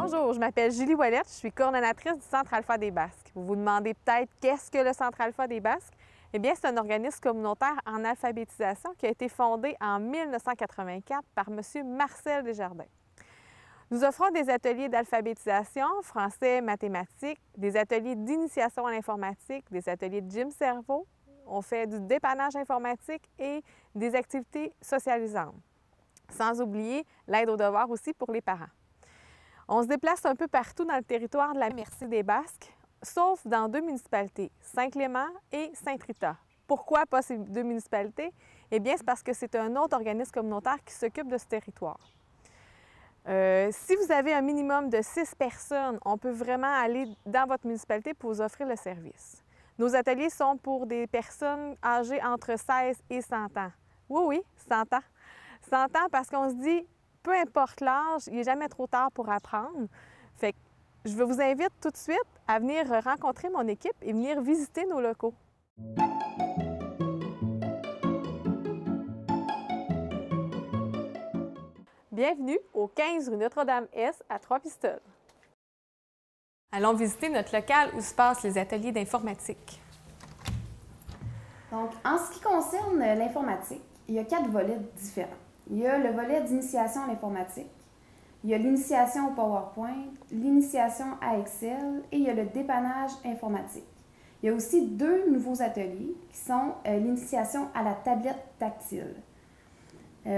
Bonjour, je m'appelle Julie Ouellette, je suis coordonnatrice du Centre Alpha des Basques. Vous vous demandez peut-être qu'est-ce que le Centre Alpha des Basques? Eh bien, c'est un organisme communautaire en alphabétisation qui a été fondé en 1984 par M. Marcel Desjardins. Nous offrons des ateliers d'alphabétisation, français, mathématiques, des ateliers d'initiation à l'informatique, des ateliers de gym cerveau. On fait du dépannage informatique et des activités socialisantes. Sans oublier l'aide aux devoirs aussi pour les parents. On se déplace un peu partout dans le territoire de la MRC des Basques, sauf dans 2 municipalités, Saint-Clément et Saint-Rita. Pourquoi pas ces 2 municipalités? Eh bien, c'est parce que c'est un autre organisme communautaire qui s'occupe de ce territoire. Si vous avez un minimum de 6 personnes, on peut vraiment aller dans votre municipalité pour vous offrir le service. Nos ateliers sont pour des personnes âgées entre 16 et 100 ans. Oui, 100 ans. 100 ans parce qu'on se dit, peu importe l'âge, il n'est jamais trop tard pour apprendre. Fait que je vous invite tout de suite à venir rencontrer mon équipe et venir visiter nos locaux. Bienvenue au 15 rue Notre-Dame-Est à Trois-Pistoles. Allons visiter notre local où se passent les ateliers d'informatique. Donc, en ce qui concerne l'informatique, il y a 4 volets différents. Il y a le volet d'initiation à l'informatique, il y a l'initiation au PowerPoint, l'initiation à Excel et il y a le dépannage informatique. Il y a aussi 2 nouveaux ateliers qui sont l'initiation à la tablette tactile.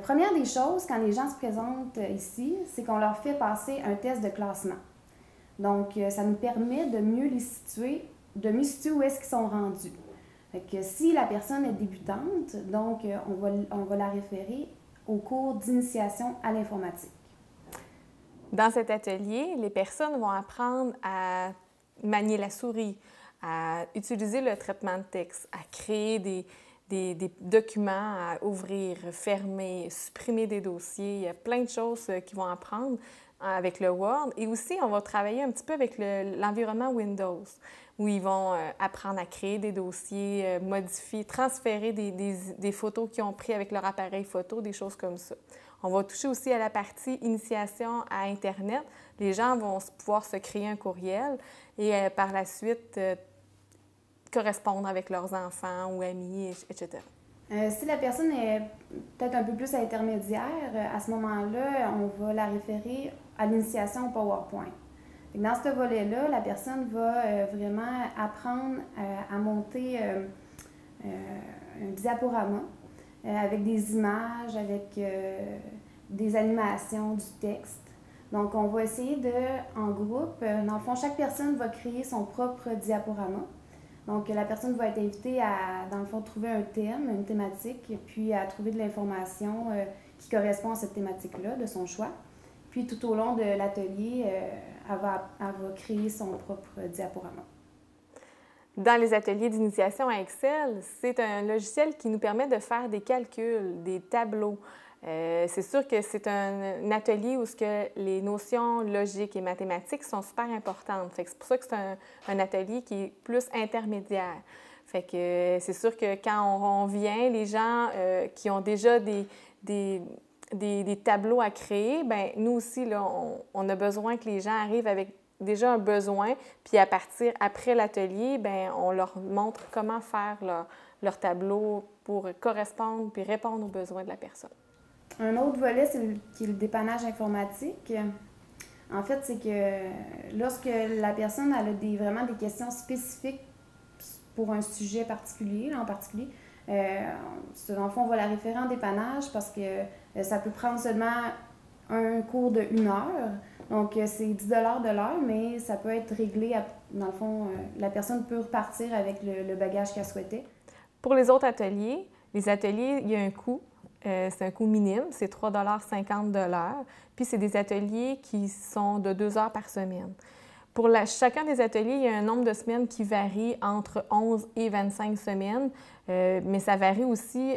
Première des choses, quand les gens se présentent ici, c'est qu'on leur fait passer un test de classement. Donc, ça nous permet de mieux les situer, de mieux situer où est-ce qu'ils sont rendus. Fait que si la personne est débutante, donc on va la référer au cours d'initiation à l'informatique. Dans cet atelier, les personnes vont apprendre à manier la souris, à utiliser le traitement de texte, à créer des documents à ouvrir, fermer, supprimer des dossiers. Il y a plein de choses qu'ils vont apprendre avec le Word. Et aussi, on va travailler un petit peu avec l'environnement Windows, où ils vont apprendre à créer des dossiers, modifier, transférer des photos qu'ils ont prises avec leur appareil photo, des choses comme ça. On va toucher aussi à la partie initiation à Internet. Les gens vont pouvoir se créer un courriel et par la suite correspondre avec leurs enfants ou amis, etc. Si la personne est peut-être un peu plus intermédiaire, à ce moment-là, on va la référer à l'initiation au PowerPoint. Dans ce volet-là, la personne va vraiment apprendre à monter un diaporama avec des images, avec des animations, du texte. Donc, on va essayer en groupe, dans le fond, chaque personne va créer son propre diaporama. Donc, la personne va être invitée à, dans le fond, trouver un thème, une thématique, puis à trouver de l'information qui correspond à cette thématique-là, de son choix. Puis, tout au long de l'atelier, elle va créer son propre diaporama. Dans les ateliers d'initiation à Excel, c'est un logiciel qui nous permet de faire des calculs, des tableaux. C'est sûr que c'est un atelier où les notions logiques et mathématiques sont super importantes. C'est pour ça que c'est un atelier qui est plus intermédiaire. Fait que c'est sûr que quand on vient, les gens qui ont déjà des tableaux à créer, bien, nous aussi, là, on a besoin que les gens arrivent avec déjà un besoin, puis à partir, après l'atelier, bien, on leur montre comment faire leur tableau pour correspondre puis répondre aux besoins de la personne. Un autre volet, qui est le dépannage informatique. En fait, c'est que lorsque la personne a vraiment des questions spécifiques pour un sujet particulier, dans le fond, on va la référer en dépannage parce que ça peut prendre seulement un cours de 1 heure. Donc, c'est 10 $ de l'heure, mais ça peut être réglé, dans le fond, la personne peut repartir avec le bagage qu'elle souhaitait. Pour les autres ateliers, il y a un coût. C'est un coût minime, c'est 3,50 $ de l'heure. Puis, c'est des ateliers qui sont de 2 heures par semaine. Pour chacun des ateliers, il y a un nombre de semaines qui varie entre 11 et 25 semaines, mais ça varie aussi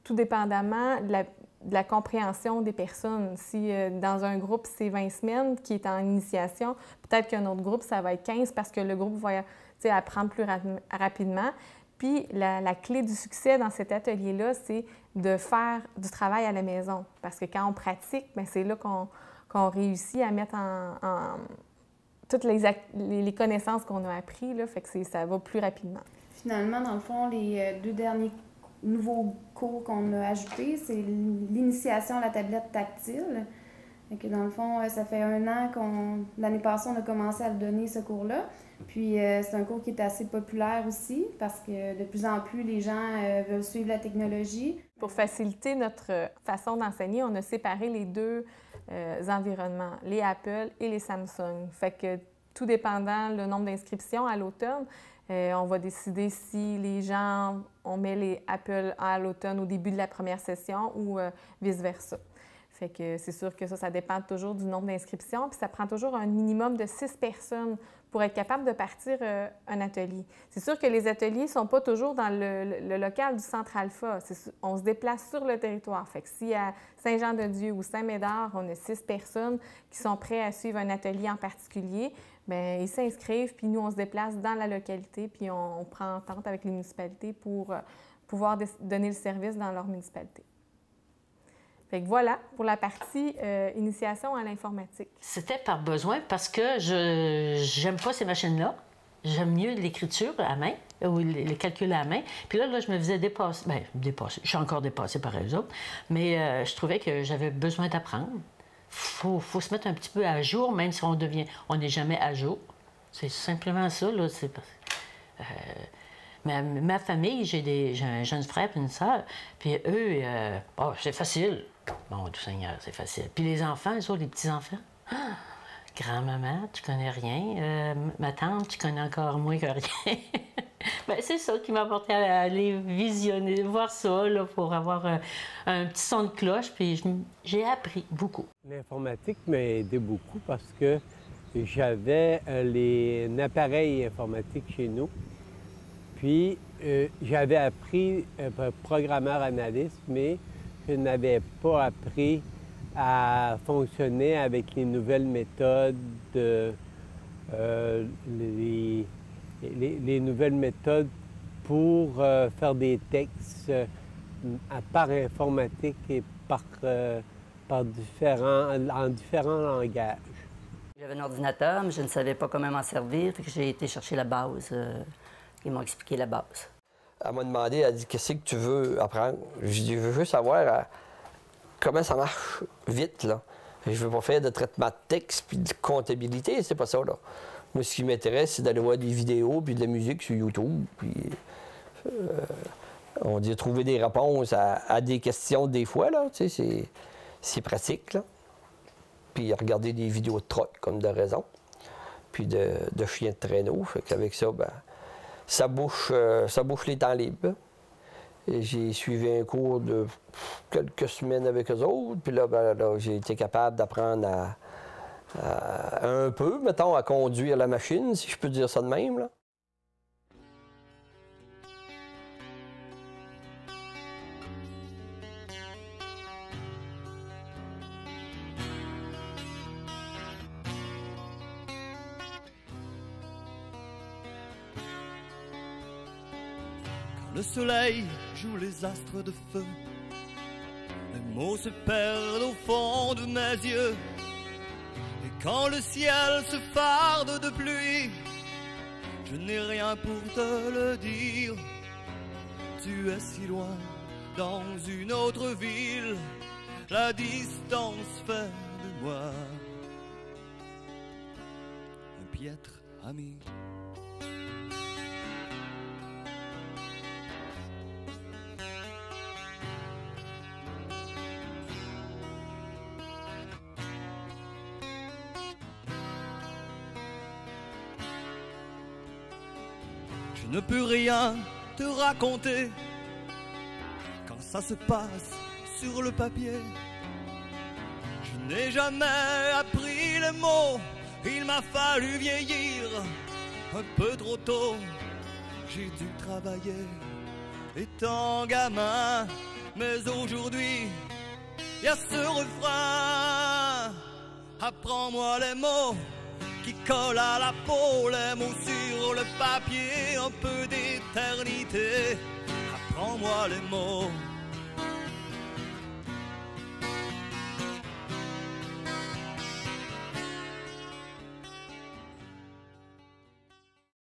tout dépendamment de la compréhension des personnes. Si dans un groupe, c'est 20 semaines qui est en initiation, peut-être qu'un autre groupe, ça va être 15 parce que le groupe va apprendre plus rapidement. Puis la clé du succès dans cet atelier-là, c'est de faire du travail à la maison. Parce que quand on pratique, bien, c'est là qu'on réussit à mettre en toutes les connaissances qu'on a apprises, là, fait que ça va plus rapidement. Finalement, dans le fond, les 2 derniers nouveaux cours qu'on a ajoutés, c'est l'initiation à la tablette tactile. Donc, dans le fond, ça fait 1 an l'année passée, on a commencé à le donner, ce cours-là. Puis, c'est un cours qui est assez populaire aussi parce que de plus en plus, les gens veulent suivre la technologie. Pour faciliter notre façon d'enseigner, on a séparé les 2 environnements, les Apple et les Samsung. Fait que tout dépendant le nombre d'inscriptions à l'automne, on va décider si les gens, on met les Apple à l'automne au début de la première session ou vice-versa. Fait que c'est sûr que ça dépend toujours du nombre d'inscriptions, puis ça prend toujours un minimum de 6 personnes pour être capable de partir un atelier. C'est sûr que les ateliers ne sont pas toujours dans le local du Centre Alpha. On se déplace sur le territoire. Fait que si à Saint-Jean-de-Dieu ou Saint-Médard, on a 6 personnes qui sont prêtes à suivre un atelier en particulier, bien, ils s'inscrivent, puis nous, on se déplace dans la localité, puis on prend entente avec les municipalités pour pouvoir donner le service dans leur municipalité. Fait que voilà pour la partie initiation à l'informatique. C'était par besoin parce que j'aime pas ces machines-là. J'aime mieux l'écriture à la main ou les calculs à la main. Puis là, je me faisais dépasser. Bien, dépasser. Je suis encore dépassée par eux autres. Mais je trouvais que j'avais besoin d'apprendre. Faut se mettre un petit peu à jour, même si on n'est jamais à jour. C'est simplement ça, là. Ma famille, j'ai un jeune frère et une sœur, puis eux, c'est facile. Bon, tout Seigneur, c'est facile. Puis les enfants, eux autres, les petits-enfants, grand-maman, tu connais rien. Ma tante, tu connais encore moins que rien. Bien, c'est ça qui m'a apporté à aller visionner, voir ça, là, pour avoir un petit son de cloche, puis j'ai appris beaucoup. L'informatique m'a aidé beaucoup parce que j'avais un appareil informatique chez nous. Puis, j'avais appris programmeur analyste, mais je n'avais pas appris à fonctionner avec les nouvelles méthodes, les nouvelles méthodes pour faire des textes par informatique et en différents langages. J'avais un ordinateur, mais je ne savais pas comment m'en servir, fait que j'ai été chercher la base. Ils m'ont expliqué la base. Elle m'a demandé, elle dit, qu'est-ce que tu veux apprendre? J'ai dit, je veux juste savoir comment ça marche vite, là. Je veux pas faire de traitement de texte puis de comptabilité, c'est pas ça, là. Moi, ce qui m'intéresse, c'est d'aller voir des vidéos puis de la musique sur YouTube, puis on dit trouver des réponses à des questions des fois, là, tu sais, c'est pratique, là. Puis regarder des vidéos de troc, comme de raison, puis de chiens de traîneau, fait qu'avec ça, ben ça bouche les temps libres. J'ai suivi un cours de quelques semaines avec eux autres, puis là, j'ai été capable d'apprendre un peu, mettons, à conduire la machine, si je peux dire ça de même, là. Le soleil joue les astres de feu, les mots se perdent au fond de mes yeux. Et quand le ciel se farde de pluie, je n'ai rien pour te le dire. Tu es si loin dans une autre ville, la distance fait de moi un piètre ami. Je ne peux rien te raconter quand ça se passe sur le papier. Je n'ai jamais appris les mots, il m'a fallu vieillir un peu trop tôt. J'ai dû travailler étant gamin, mais aujourd'hui, il y a ce refrain. Apprends-moi les mots qui collent à la peau, les mots sur le papier, un peu d'éternité. Apprends-moi les mots